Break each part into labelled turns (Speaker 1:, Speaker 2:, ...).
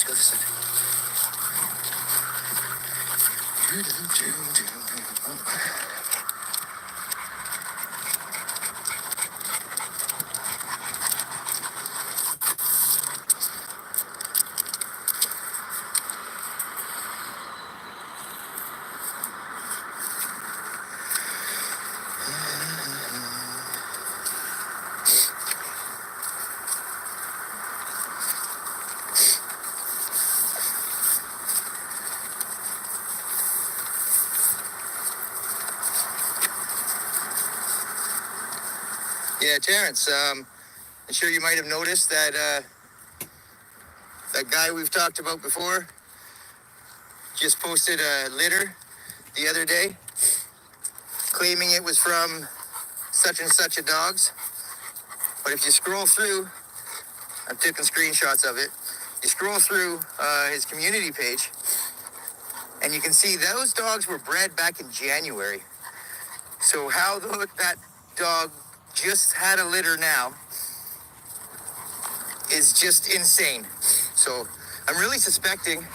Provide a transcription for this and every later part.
Speaker 1: go this way. Yeah, Terrence, I'm sure you might have noticed that that guy we've talked about before just posted a litter the other day, claiming it was from such and such a dog's. But if you scroll through, I'm taking screenshots of it, you scroll through his community page, and you can see those dogs were bred back in January. So how that dog just had a litter now is just insane. So I'm really suspecting,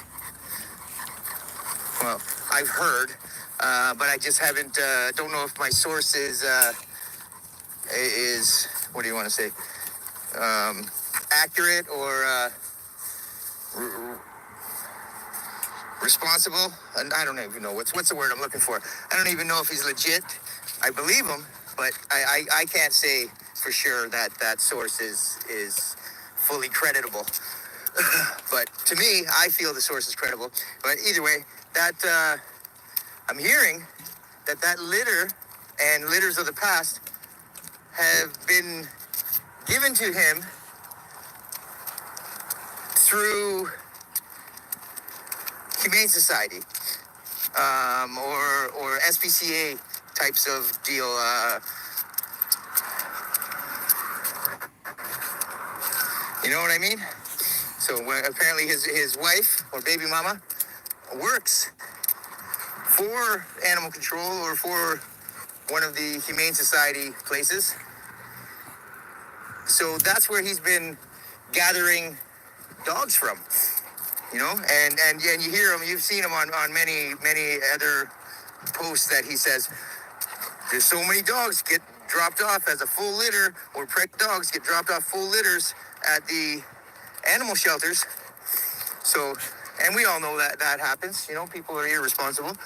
Speaker 1: well, I've heard, but I just haven't, don't know if my source is what do you want to say, accurate or responsible. And I don't even know what's the word I'm looking for. I don't even know if he's legit. I believe him, but I can't say for sure that that source is fully creditable. But to me, I feel the source is credible. But either way, that I'm hearing that litter and litters of the past have been given to him through Humane Society or SPCA types of deal. You know what I mean? So apparently his wife or baby mama works for animal control or for one of the Humane Society places. So that's where he's been gathering dogs from, you know, and you hear him, you've seen him on many other posts that he says, there's so many dogs get dropped off as a full litter, or pregnant dogs get dropped off full litters at the animal shelters. So, and we all know that happens, you know, people are irresponsible.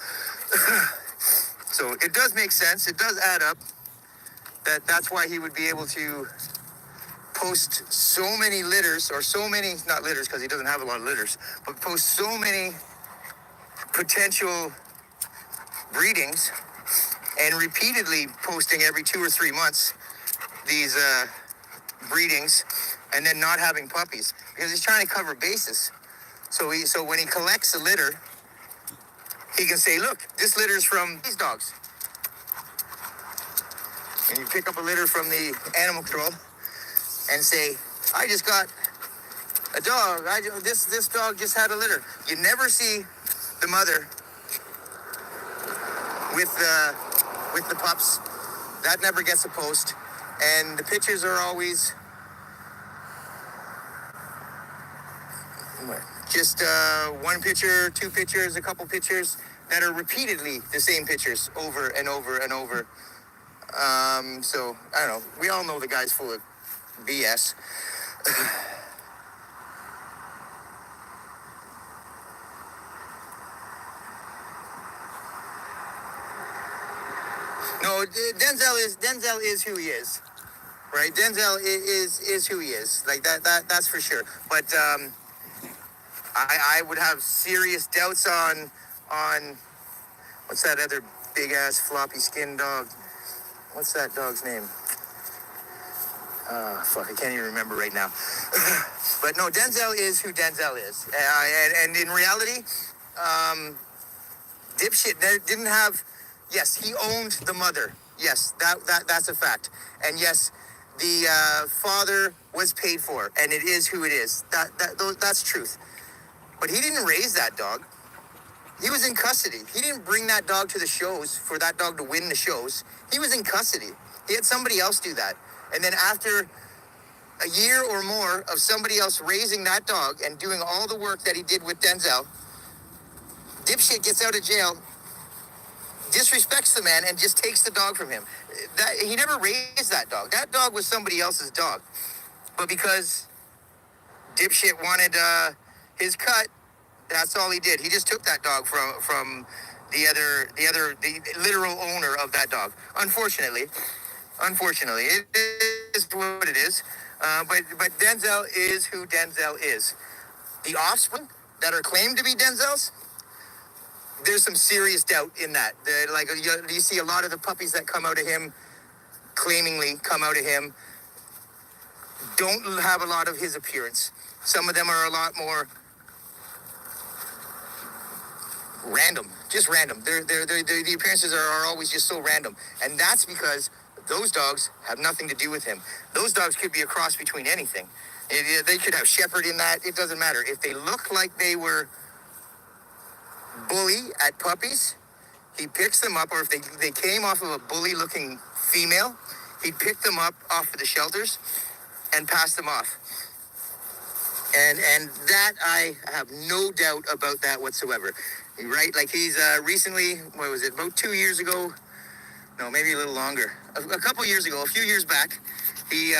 Speaker 1: So it does make sense, it does add up, that's why he would be able to post so many litters, or so many, not litters because he doesn't have a lot of litters, but post so many potential breedings, and repeatedly posting every 2 or 3 months these breedings, and then not having puppies because he's trying to cover bases. So when he collects a litter, he can say, look, this litter is from these dogs. And you pick up a litter from the animal control and say, I just got a dog. This dog just had a litter. You never see the mother with the pups. That never gets a post, and the pictures are always just one picture, 2 pictures, a couple pictures that are repeatedly the same pictures over and over and over. So I don't know. We all know the guy's full of BS. No, Denzel is who he is, right? Denzel is who he is, like that's for sure. But I would have serious doubts on what's that other big ass floppy skin dog? What's that dog's name? Fuck, I can't even remember right now. But no, Denzel is who Denzel is, and in reality, dipshit didn't have. Yes, he owned the mother. Yes, that's a fact. And yes, the father was paid for, and it is who it is. That's truth. But he didn't raise that dog. He was in custody. He didn't bring that dog to the shows for that dog to win the shows. He was in custody. He had somebody else do that. And then after a year or more of somebody else raising that dog and doing all the work that he did with Denzel. Dipshit gets out of jail, disrespects the man, and just takes the dog from him. That he never raised that dog. That dog was somebody else's dog. But because Dipshit wanted his cut, that's all he did. He just took that dog from the literal owner of that dog. Unfortunately, it is what it is. But Denzel is who Denzel is. The offspring that are claimed to be Denzel's, there's some serious doubt in that. You see a lot of the puppies that come out of him, claimingly come out of him, don't have a lot of his appearance. Some of them are a lot more random, just random. The appearances are always just so random. And that's because those dogs have nothing to do with him. Those dogs could be a cross between anything. They could have shepherd in that. It doesn't matter. If they look like they were bully at puppies, he picks them up. Or if they came off of a bully looking female, he'd pick them up off of the shelters and pass them off. And that, I have no doubt about that whatsoever. Right? Like he's recently, what was it, about 2 years ago? No, maybe a little longer. A couple years ago, a few years back, he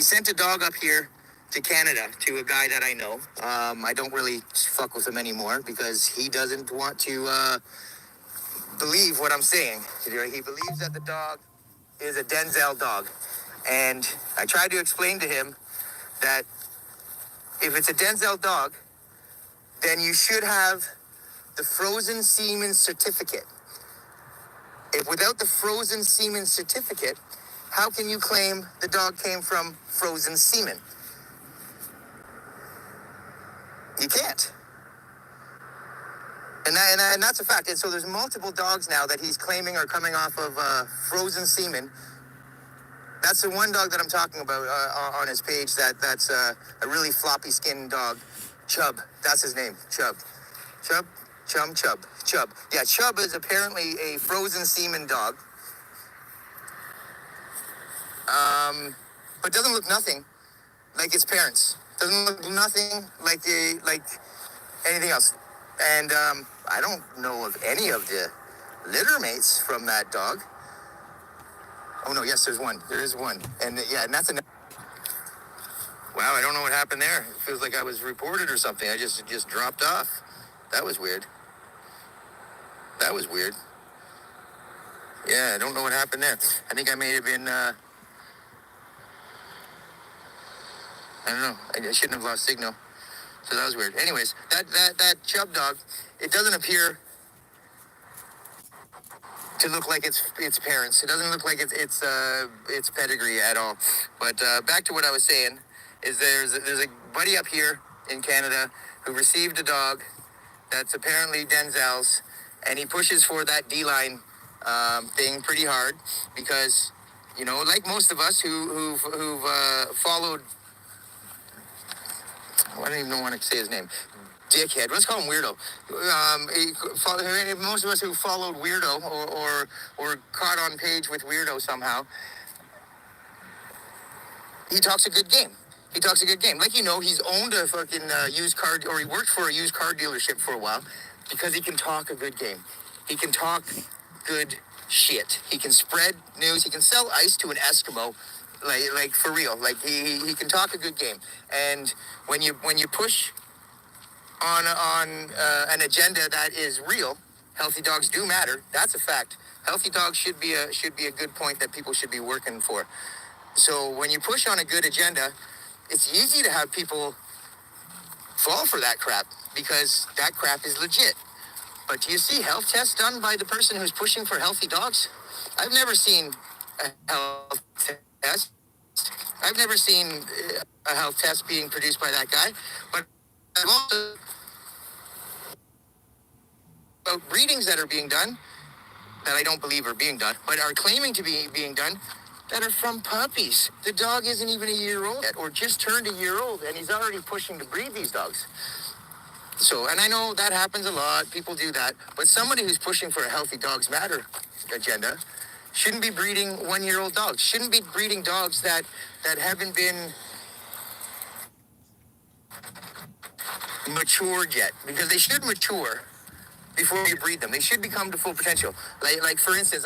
Speaker 1: sent a dog up here to Canada to a guy that I know. I don't really fuck with him anymore because he doesn't want to believe what I'm saying. He believes that the dog is a Denzel dog. And I tried to explain to him that if it's a Denzel dog, then you should have the frozen semen certificate. If without the frozen semen certificate, how can you claim the dog came from frozen semen? You can't. And that's a fact. And so there's multiple dogs now that he's claiming are coming off of frozen semen. That's the one dog that I'm talking about on his page. That's a really floppy skinned dog. Chub. That's his name. Chub. Chub. Yeah, Chub is apparently a frozen semen dog. But doesn't look nothing like its parents. Doesn't look nothing like anything else. And I don't know of any of the litter mates from that dog. Oh no, yes, there's one. There is one. And yeah, and that's a... Wow, I don't know what happened there. It feels like I was reported or something. I just dropped off. That was weird. Yeah, I don't know what happened there. I think I may have been, I don't know. I shouldn't have lost signal. So that was weird. Anyways, that Chub dog, it doesn't appear to look like its parents. It doesn't look like its pedigree at all. But back to what I was saying, is there's a buddy up here in Canada who received a dog that's apparently Denzel's, and he pushes for that D-line thing pretty hard because, you know, like most of us who've followed, I don't even want to say his name, dickhead. Let's call him Weirdo. Most of us who followed Weirdo or caught on page with Weirdo somehow, he talks a good game. Like, you know, he's owned a fucking used car, or he worked for a used car dealership for a while because he can talk a good game. He can talk good shit. He can spread news. He can sell ice to an Eskimo, like for real. Like he can talk a good game. And when you push on an agenda that is real, healthy dogs do matter. That's a fact. Healthy dogs should be a good point that people should be working for. So when you push on a good agenda, it's easy to have people fall for that crap because that crap is legit. But do you see health tests done by the person who's pushing for healthy dogs? I've never seen a health test. I've never seen a health test being produced by that guy. But I've also about breedings that are being done that I don't believe are being done, but are claiming to be being done, that are from puppies. The dog isn't even a year old yet, or just turned a year old, and he's already pushing to breed these dogs. So, and I know that happens a lot. People do that. But somebody who's pushing for a healthy dogs matter agenda Shouldn't be breeding 1-year-old dogs. Shouldn't be breeding dogs that haven't been matured yet, because they should mature before you breed them. They should become to full potential. Like for instance,